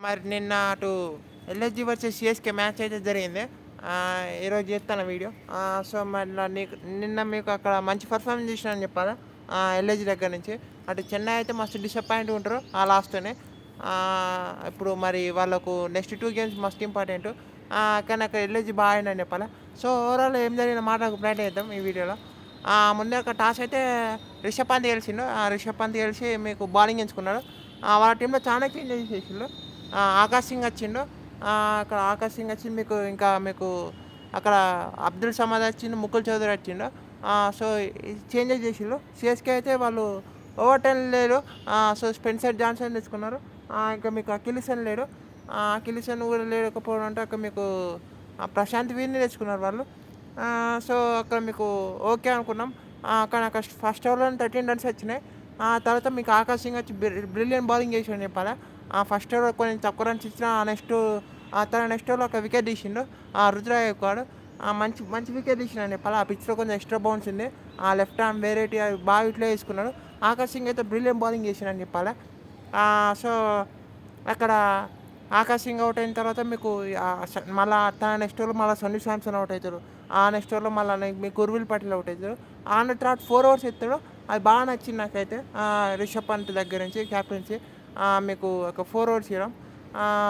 మరి నిన్న అటు ఎల్ఎస్జీ వర్సెస్ సిఎస్కే మ్యాచ్ అయితే జరిగింది. ఈరోజు చేస్తాను వీడియో. సో, మరి నిన్న మీకు అక్కడ మంచి పర్ఫార్మెన్స్ చేసినానని చెప్పాలా. ఎల్ఎస్జీ దగ్గర నుంచి. అటు చెన్నై అయితే మస్తు డిసప్పాయింట్ ఉంటారు ఆ లాస్ట్‌తోనే. ఇప్పుడు మరి వాళ్ళకు నెక్స్ట్ 2 గేమ్స్ మస్ట్ ఇంపార్టెంట్. కానీ అక్కడ ఎల్ఎస్జీ బాగా ఆడిందని చెప్పాలా. సో, ఓవరాల్ ఏం జరిగిందో మాట్లాడక ప్రయత్నం చేద్దాం ఈ వీడియోలో. ముందే ఒక టాస్ అయితే రిషబ్ పంత్ గెలిచిండు. రిషబ్ పంత్ గెలిచి మీకు బౌలింగ్ ఎంచుకున్నాడు. వాళ్ళ టీంలో చాలా చేంజెస్ చేసిండు. ఆకాష్ సింగ్ వచ్చిండు. అక్కడ ఆకాష్ సింగ్ వచ్చి మీకు అక్కడ అబ్దుల్ సమద్ వచ్చిండు, ముకుల్ చౌదరి వచ్చిండు. సో, చేంజెస్ చేసిండ్రు. సిఎస్కే అయితే వాళ్ళు ఓవర్ 10 లేరు. సో, స్పెన్సర్ జాన్సన్ తెచ్చుకున్నారు. ఇంకా మీకు అకిలిసన్ లేడు. అకిలిసన్ కూడా లేకపోవడం అంటే అక్కడ మీకు ప్రశాంత్ వీర్ని తెచ్చుకున్నారు వాళ్ళు. సో, అక్కడ మీకు ఓకే అనుకున్నాం. కానీ అక్కడ ఫస్ట్ ఓవర్లో 13 రన్స్ వచ్చినాయి. తర్వాత మీకు ఆకాష్ సింగ్ వచ్చి బ్రిలియన్ బౌలింగ్ చేసాడు చెప్పాలా. ఫస్ట్ ఓవర్ కొంచెం తక్కువ రన్స్ ఇచ్చినా తన నెక్స్ట్ ఓవర్లో ఒక వికెట్ తీసిండు. రుద్ర గైక్వాడ్ మంచి మంచి వికెట్ తీసినాడు చెప్పాలి. ఆ పిచ్లో కొంచెం ఎక్స్ట్రా బౌన్స్ ఉంది. లెఫ్ట్ హ్యాండ్ వేరేటి బాగా ఇట్లా వేసుకున్నాడు. ఆకాష్ సింగ్ అయితే బ్రిలియన్ బౌలింగ్ చేసినాడని చెప్పాలి. సో, అక్కడ ఆకాష్ సింగ్ అవుట్ అయిన తర్వాత మీకు మళ్ళీ తన నెక్స్ట్ ఓవర్లో మళ్ళీ సంజు శాంసన్ అవుట్ అవుతాడు. ఆ నెక్స్ట్ ఓవర్లో మళ్ళీ మీకు ఉర్విల్ పటేల్ అవుట్ అవుతాడు. తర్వాత 4 ఓవర్స్ ఎత్తాడు. అది బాగా నచ్చింది నాకైతే. రిషబ్ పంత్ దగ్గర నుంచి క్యాప్టెన్సీ మీకు ఒక 4 ఓవర్స్ ఇవ్వడం.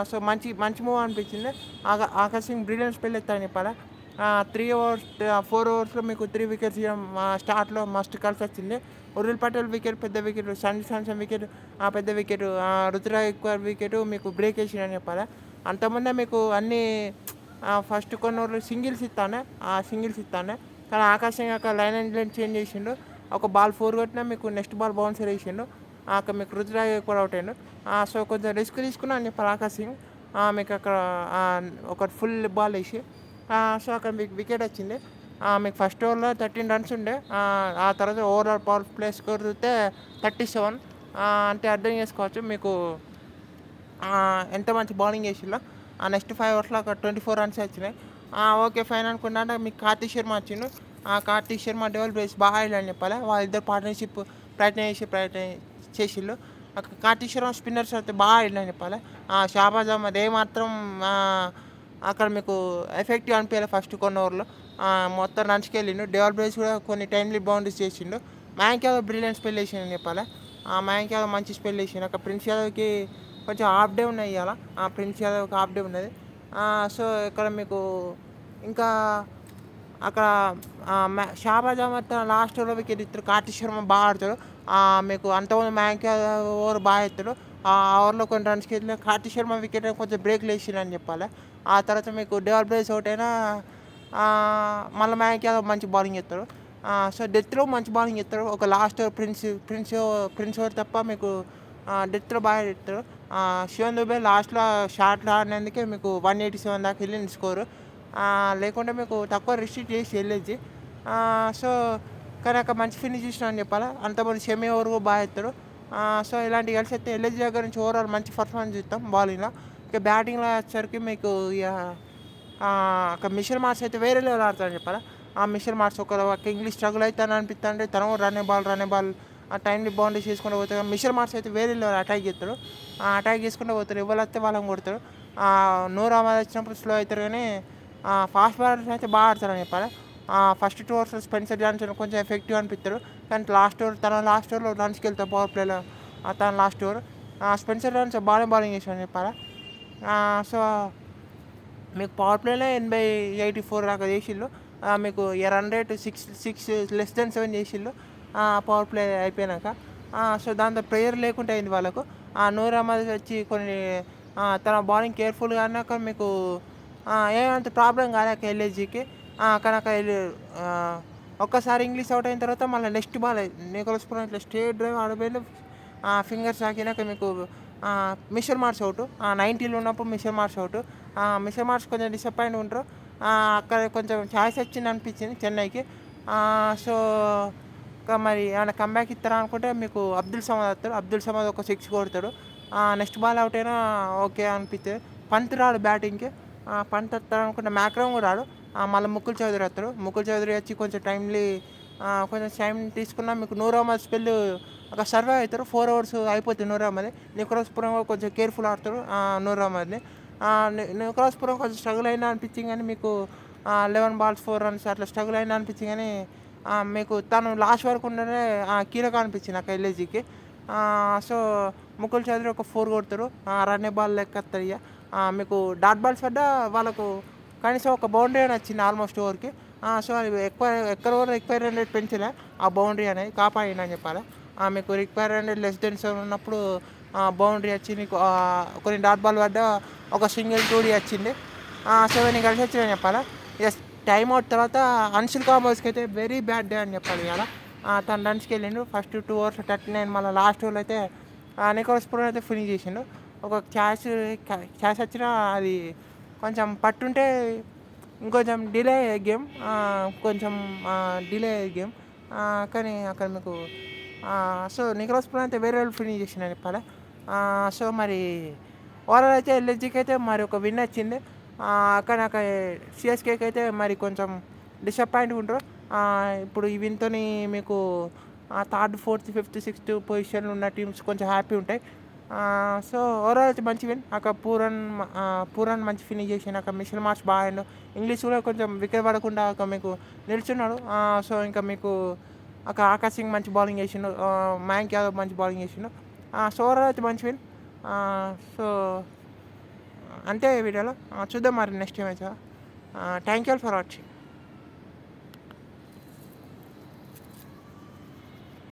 సో, మంచి మంచి మూవ్ అనిపించింది. ఆకాష్ సింగ్ బ్రిలియన్ స్పెల్ ఎత్తాడని చెప్పాలా. 3 ఓవర్స్ 4 ఓవర్స్లో మీకు 3 వికెట్స్ ఇవ్వడం స్టార్ట్లో మస్ట్ కలిసి వచ్చింది. ఉర్విల్ పటేల్ వికెట్ పెద్ద వికెట్, సంజు శాంసన్ వికెట్ పెద్ద వికెట్, రుతురాజ్ గైక్వాడ్ వికెట్ మీకు బ్రేక్ వేసిందని చెప్పాలి. అంతకుముందే మీకు అన్నీ ఫస్ట్ కొన్ని ఓవర్లు సింగిల్స్ ఇస్తానే కానీ ఆకాష్ సింగ్ అక్కడ లైన్ అండ్ లైన్ చేంజ్ చేసిండు. ఒక బాల్ 4 కొట్టినా మీకు నెక్స్ట్ బాల్ బౌన్సర్ వేసిండు. అక్కడ మీకు రుతురాజ్ గైక్వాడ్ అవుట్ అయ్యిండు. సో, కొంచెం రిస్క్ తీసుకున్నా అని చెప్పాలి ఆకాష్ సింగ్. మీకు అక్కడ ఒక ఫుల్ బాల్ వేసి సో, అక్కడ మీకు వికెట్ వచ్చింది. మీకు ఫస్ట్ ఓవర్లో 13 రన్స్ ఉండే. ఆ తర్వాత ఓవరాల్ పవర్ ప్లే స్కోర్ చూస్తే 37. అంటే అర్థం చేసుకోవచ్చు మీకు ఎంత మంచి బౌలింగ్ వేసిండ్రో. నెక్స్ట్ 5 ఓవర్స్లో ఒక 24 రన్స్ వచ్చినాయి. ఓకే ఫైన్ అనుకున్నా మీకు కార్తీక్ శర్మ వచ్చిండు. కార్తీక్ శర్మ డెవల్ బ్రేస్ బాగా ఆడాడని చెప్పాలి. వాళ్ళిద్దరు పార్ట్నర్షిప్ ప్రయత్నం చేసిండ్రు. కార్తీక్ శర్మ స్పిన్నర్స్ అయితే బాగా ఆడిందని చెప్పాలి. షాబాజ్ అహ్మద్ ఏమాత్రం అక్కడ మీకు ఎఫెక్టివ్ అనిపించాలి ఫస్ట్ కొన్ని ఓవర్లో. మొత్తం రన్స్కి వెళ్ళిండు. డెవల్ బ్రేస్ కూడా కొన్ని టైమ్లీ బౌండరీస్ చేసిండు. మయాంక్ యాదవ్ బ్రిలియన్ స్పెల్ వేసిండని చెప్పాలి. మయాంక్ యాదవ్ మంచి స్పెల్ వేసిండు. అక్కడ ప్రిన్స్ యాదవ్కి కొంచెం హాఫ్ డే ఉన్నాయి ఇవాళ. ప్రిన్స్ యాదవ్కి హాఫ్ డే ఉన్నది. సో, ఇక్కడ మీకు ఇంకా అక్కడ షాబాజ్ అహ్మద్ లాస్ట్ ఓవర్లో వికెట్ ఇస్తారు. కార్తీక్ శర్మ బాగా ఆడతాడు. మీకు అంతకుముందు మయాంక్ యాదవ్ ఓవర్ బాగా ఎత్తాడు. ఆ ఓవర్లో కొన్ని రన్స్కి వెళ్ళిన కార్తీక్ శర్మ వికెట్ కొంచెం బ్రేక్లు వేసిండని చెప్పాలి. ఆ తర్వాత మీకు డెవల్ బ్రేస్ అవుట్ అయినా మళ్ళీ మయాంక్ యాదవ్ మంచి బౌలింగ్ ఎత్తాడు. సో, డెత్లో మంచి బౌలింగ్ ఎత్తాడు. ఒక లాస్ట్ ఓవర్ ప్రిన్స్ ఓవర్ తప్ప మీకు డెత్లో బాగా ఎత్తాడు. శివన్ దుబే లాస్ట్లో షాట్లు ఆడినందుకే మీకు 187 దాకా వెళ్ళింది స్కోరు. లేకుంటే మీకు తక్కువ రిస్ట్రిక్ట్ చేసి వెళ్ళేది. సో, కానీ అక్కడ మంచి ఫినిష్ ఇచ్చినా అని చెప్పాలి. అంతమంది షమి ఓవర్ కూడా బాగా ఎత్తాడు. సో, ఇలాంటి కలిసి అయితే ఎల్ఎస్జీ దగ్గర నుంచి ఓవరాల్ మంచి పర్ఫార్మెన్స్ ఇస్తాం బౌలింగ్లో. ఇక బ్యాటింగ్లో వచ్చేసరికి మీకు అక్కడ మిషల్ మార్క్స్ అయితే వేరే లెవెల్ ఆడతాడని చెప్పాలి. మిషల్ మార్క్స్ ఒక ఇంగ్లీష్ స్ట్రగుల్ అవుతాను అనిపిస్తుంటే తను రన్నే బాల్ టైంని బౌండరీ చేసుకుంటూ పోతాడు. మిషల్ మార్క్స్ అయితే వేరే లెవెల్ అటాక్ చేస్తాడు. అటాక్ చేసుకుంటూ పోతాడు. ఎవరు వస్తే వాళ్ళని కొడతాడు. నూర్ అహ్మద్ వచ్చినప్పుడు స్లో అవుతారు కానీ ఫాస్ట్ బౌలర్స్ అయితే బాగా ఆడతారని చెప్పాలి. ఫస్ట్ 2 ఓవర్స్ స్పెన్సర్ జాన్సన్ కొంచెం ఎఫెక్టివ్ అనిపిస్తాడు. కానీ లాస్ట్ ఓవర్లో రన్స్కి వెళ్తాడు పవర్ ప్లేలో. తన last over Spencer Johnson bowling చేసాడని చెప్పాలి. సో, మీకు పవర్ ప్లేలో 84 దాకా చేసిళ్ళు. మీకు రన్ రేట్ 6 చేసిళ్ళు పవర్ ప్లే అయిపోయినాక. సో, దాంతో ప్రేయర్ లేకుండా అయింది వాళ్ళకు. నూర్ అహ్మద్ వచ్చి కొన్ని తన బౌలింగ్ కేర్ఫుల్గా అన్నాక మీకు ఏమంత ప్రాబ్లం కాలేక ఎల్ఎస్జీకి. కనుక ఒక్కసారి ఇంగ్లీష్ అవుట్ అయిన తర్వాత మళ్ళీ నెక్స్ట్ బాల్ నికోలస్ పూరన్ ఇట్లా స్ట్రేట్ డ్రైవ్ ఆడబోయింది. ఫింగర్స్ తాకినాక మీకు మిషల్ మార్క్స్ అవుట్. 90లో ఉన్నప్పుడు Mitchell marks out. Mitchell marks కొంచెం డిసప్పాయింట్ ఉంటారు. అక్కడ కొంచెం ఛాయిస్ వచ్చింది అనిపించింది చెన్నైకి. సో, మరి ఏమైనా కంబ్యాక్ ఇస్తారా అనుకుంటే మీకు అబ్దుల్ సమద్ వస్తాడు. అబ్దుల్ సమద్ ఒక 6 కొడతాడు. నెక్స్ట్ బాల్ అవుట్ అయినా ఓకే అనిపిస్తుంది. పంత్ రాడు బ్యాటింగ్కి. పంత్ వస్తాడు అనుకుంటే మ్యాక్రమ్ కూడా రాడు. మళ్ళీ ముకుల్ చౌదరి వస్తాడు. ముకుల్ చౌదరి వచ్చి కొంచెం టైం తీసుకున్నా మీకు నూర్ అహ్మద్ స్పెల్ అక్కడ సర్వైవ్ అవుతారు. 4 ఓవర్స్ అయిపోతుంది 100 నికోలస్ పూరన్ కూడా కొంచెం కేర్ఫుల్ ఆడతారు 100 నికోలస్ పూరన్ కొంచెం స్ట్రగుల్ అయినా అనిపించింది కానీ మీకు 11 balls 4 runs అట్లా స్ట్రగుల్ అయినా అనిపించింది కానీ మీకు తను లాస్ట్ వరకు ఉండనే కీలకం అనిపించింది నాకు ఎల్ఐజీకి. సో ముకుల్ చౌదరి ఒక 4 కొడతారు, రన్నే బాల్ లెక్క వస్తుంది ఇక. మీకు డాట్ బాల్స్ వద్ద వాళ్ళకు కనీసం ఒక బౌండరీ అని వచ్చింది ఆల్మోస్ట్ ఓవర్కి. సో అది ఎక్కడ కూడా రిక్వైర్ రేట్ పెంచలే ఆ బౌండరీ అనేది కాపాడిందని చెప్పాలి. మీకు రిక్వైర్ లెస్ దెన్ 7 ఉన్నప్పుడు బౌండరీ వచ్చింది. కొన్ని డాట్ బాల్ వద్ద ఒక సింగిల్ 2D వచ్చింది. సో ఇవన్నీ కలిసి వచ్చినాయని చెప్పాలి. ఎస్ టైం అవుట్ తర్వాత అన్షుల్ కాంబోస్కి అయితే వెరీ బ్యాడ్ డే అని చెప్పాలి ఇవాళ. తను రన్స్కి వెళ్ళిండు ఫస్ట్ 2 overs 39, మళ్ళీ లాస్ట్ ఓవర్లో అయితే నికోలస్ పూరన్ అయితే ఫినిష్ చేసిండు. ఒక క్యాచ్ వచ్చినా అది కొంచెం పట్టుంటే ఇంకొంచెం డిలే అయ్యే గేమ్, కొంచెం డిలే అయ్యే గేమ్. కానీ అక్కడ మీకు సో నికోలస్ పూరన్ అయితే వేరే వాళ్ళు ఫినిష్ చేసిండని చెప్పాలి. సో మరి ఓవరాల్ అయితే ఎల్ఎస్జీకి అయితే మరి ఒక విన్ వచ్చింది. కానీ అక్కడ సిఎస్కేకి అయితే మరి కొంచెం డిసప్పాయింట్గా ఉంటారు. ఇప్పుడు ఈ విన్తో మీకు 3rd 4th 5th 6th పొజిషన్లో ఉన్న టీమ్స్ కొంచెం హ్యాపీ ఉంటాయి. సో ఓవరాల్ అయితే మంచి విన్. అక్కడ పూరన్ మంచి ఫినిష్ చేసిండు. అక్కడ మిషల్ మార్చ్ బాగా ఆడిండు. ఇంగ్లీష్ కూడా కొంచెం వికెట్ పడకుండా అక్కడ మీకు నిల్చున్నాడు. సో ఇంకా మీకు అక్కడ ఆకాశ్ సింగ్ మంచి బౌలింగ్ చేసిండు, మయాంక్ యాదవ్ మంచి బౌలింగ్ చేసిండు. సో ఓవరాల్ అయితే మంచి విన్. సో అంతే వీడియోలో చూద్దాం మరి next match. Thank you for watching.